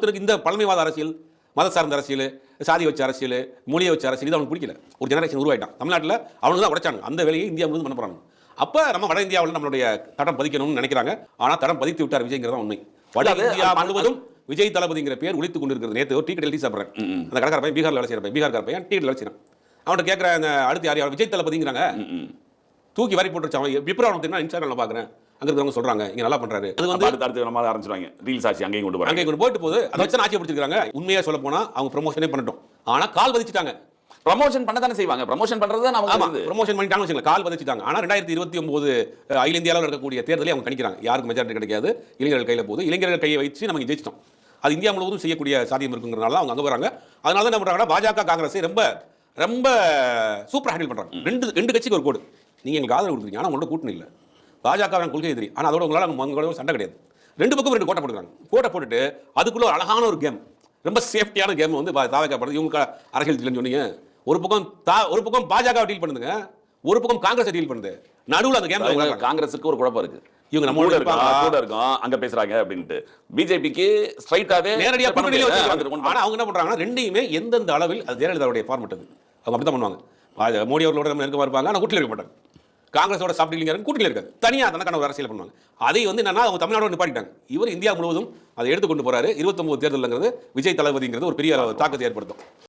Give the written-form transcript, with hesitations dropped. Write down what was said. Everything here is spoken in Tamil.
ஒருத்தருக்கு இந்த பழமைவாத அரசியல், மத சார்ந்த அரசியல், சாதி வச்ச அரசியல், மொழியை வச்ச அரசியல் இது அவனுக்கு பிடிக்கல. ஒரு ஜெனரேஷன் உருவாயிட்டான். தமிழ்நாட்டில் அவனுக்கு தான் உடைச்சாங்க. அந்த வேலையை இந்தியா முழுவதும் பண்ண போறாங்க. அப்போ நம்ம வட இந்தியாவில் நம்மளுடைய தடம் பதிக்கணும்னு நினைக்கிறாங்க. ஆனால் தடம் பதித்து விட்டார் விஜய்ங்கிறதா உண்மை. வட இந்தியா முழுவதும் விஜய் தளபதிங்கிற பேர் ஒழித்துக் கொண்டிருக்கிறது. நேற்று ஒரு டீ கடையில் டீ சாப்பிட்றேன். அந்த கடைக்கார பையன் பீகாரில் வேலை செய்யறேன். பீகார்கார பையன் டீ கடையில் வேலை செய்யறான். அவன்கிட்ட கேட்குறாங்க, அடுத்து யார் விஜய் தளபதிங்கிறாங்க. தூக்கி வரி போட்டுருச்சு. அவன் பிப்ரவரி தெரியுமா இன்ஸ்டாகிராம்ல பார்க்குறேன். அங்க இருக்கிறவங்க சொல்றாங்க இங்க நல்லா பண்றாரு. அது வந்து அடுத்து நம்ம ஆரம்பிச்சிருவாங்க. ரீல்ஸ் ஆச்சு அங்கேயும் கொண்டு போயிட்டு போகுது. அதை வச்சு ஆட்சி பிடிச்சிருக்காங்க. உண்மையா சொல்ல போனா அவங்க ப்ரொமோஷனே பண்ணட்டும். ஆனா கால் பதிச்சுட்டாங்க. ப்ரமோஷன் பண்ண தானே செய்வாங்க. ப்ரமோஷன் பண்றது தான் நமக்கு ப்ரமோஷன் பண்ணிட்டாங்க வச்சுங்க. கால் பதிச்சுட்டாங்க. ஆனா 2029 அகில இந்திய அளவில் இருக்கக்கூடிய தேர்தலை அவங்க கணிக்கிறாங்க. யாருக்கு மெஜாரிட்டி கிடைக்காது, இளைஞர்கள் கையில போகுது. இளைஞர்கள் கையை வச்சு நமக்கு ஜெயிச்சிட்டோம். அது இந்தியா முழுவதும் செய்யக்கூடிய சாத்தியம் இருக்குங்கிறனால அவங்க அங்க வராங்க. அதனால தான் என்ன பண்றாங்கன்னா பாஜக காங்கிரஸ் ரொம்ப ரொம்ப சூப்பர் ஹேண்டில் பண்றாங்க. ரெண்டு கட்சிக்கு ஒரு கோடு. நீங்க எங்களுக்கு ஆதரவு கொடுக்குறீங்க, ஆனா உங்களோட கூட்டணி இல்லை. பாஜக கொள்கை எதிரி. ஆனால் அதோட உங்களால் சண்டை கிடையாது. ரெண்டு பக்கம் ரெண்டு கோட்டை போட்டுருக்காங்க. கோட்டை போட்டுட்டு அதுக்குள்ள ஒரு அழகான ஒரு கேம், ரொம்ப சேஃப்டியான கேம் வந்து தாவக்கப்படுது. இவங்க அரசியல் சொன்னீங்க. ஒரு பக்கம் பாஜக டீல் பண்ணுதுங்க, ஒரு பக்கம் காங்கிரஸ் டீல் பண்ணுது. நடுவில் அந்த கேம் காங்கிரஸுக்கு ஒரு குழப்பம் இருக்கு. இவங்க நம்ம கூட இருக்கோம், அங்க பேசுறாங்க அப்படின்ட்டு. பிஜேபிக்கு ஸ்ட்ரைட்டாவே நேரடியாக கூட்டணியிலே வச்சிருக்காங்க. ஆனா அவங்க என்ன பண்றாங்கன்னா ரெண்டையுமே எந்தெந்த அளவில் அது ஜெயலலிதாவுடைய ஃபார்மட் அது. அவங்க அப்படி தான் பண்ணுவாங்க. மோடி அவர்களோட நம்ம நெருக்கமாக இருப்பாங்க, ஆனால் கூட்டணியில் இருக்க மாட்டாங்க. காங்கிரஸோட சாப்பிட்டு கூட்டணியில் இருக்காது. தனியாக தனக்கான ஒரு அரசியல் பண்ணுவாங்க. அதை வந்து என்னன்னா அவங்க தமிழ்நாடு நிப்பாட்டிட்டாங்க. இவர் இந்தியா முழுவதும் அதை எடுத்துக்கொண்டு போறாரு. 29 தேர்தலுங்கிறது விஜய் தளபதிங்கிறது ஒரு பெரிய தாக்கத்தை ஏற்படுத்தும்.